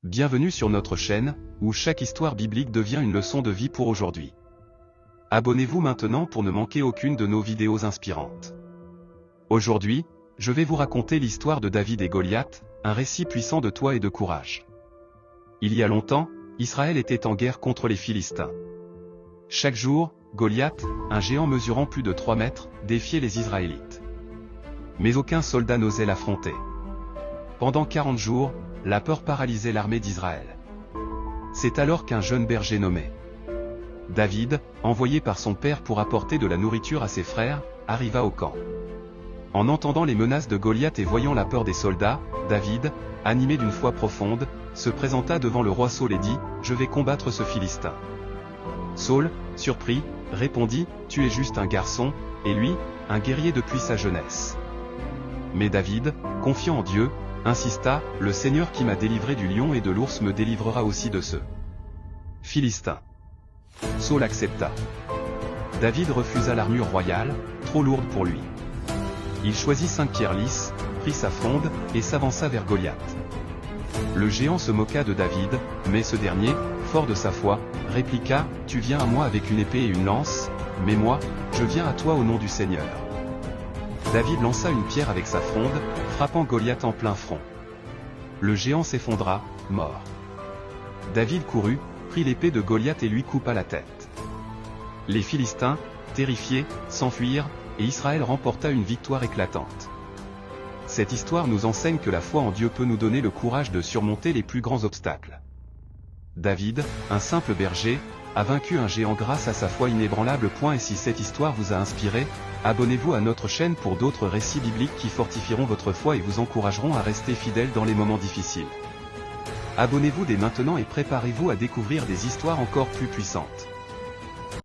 Bienvenue sur notre chaîne, où chaque histoire biblique devient une leçon de vie pour aujourd'hui. Abonnez-vous maintenant pour ne manquer aucune de nos vidéos inspirantes. Aujourd'hui, je vais vous raconter l'histoire de David et Goliath, un récit puissant de toi et de courage. Il y a longtemps, Israël était en guerre contre les Philistins. Chaque jour, Goliath, un géant mesurant plus de 3 mètres, défiait les Israélites. Mais aucun soldat n'osait l'affronter. Pendant 40 jours, la peur paralysait l'armée d'Israël. C'est alors qu'un jeune berger nommé David, envoyé par son père pour apporter de la nourriture à ses frères, arriva au camp. En entendant les menaces de Goliath et voyant la peur des soldats, David, animé d'une foi profonde, se présenta devant le roi Saül et dit « Je vais combattre ce Philistin ». Saül, surpris, répondit « Tu es juste un garçon, et lui, un guerrier depuis sa jeunesse ». Mais David, confiant en Dieu, insista, « Le Seigneur qui m'a délivré du lion et de l'ours me délivrera aussi de ce Philistin ». Saül accepta. David refusa l'armure royale, trop lourde pour lui. Il choisit 5 pierres lisses, prit sa fronde, et s'avança vers Goliath. Le géant se moqua de David, mais ce dernier, fort de sa foi, répliqua, « Tu viens à moi avec une épée et une lance, mais moi, je viens à toi au nom du Seigneur. » David lança une pierre avec sa fronde, frappant Goliath en plein front. Le géant s'effondra, mort. David courut, prit l'épée de Goliath et lui coupa la tête. Les Philistins, terrifiés, s'enfuirent, et Israël remporta une victoire éclatante. Cette histoire nous enseigne que la foi en Dieu peut nous donner le courage de surmonter les plus grands obstacles. David, un simple berger, a vaincu un géant grâce à sa foi inébranlable. Et si cette histoire vous a inspiré, abonnez-vous à notre chaîne pour d'autres récits bibliques qui fortifieront votre foi et vous encourageront à rester fidèles dans les moments difficiles. Abonnez-vous dès maintenant et préparez-vous à découvrir des histoires encore plus puissantes.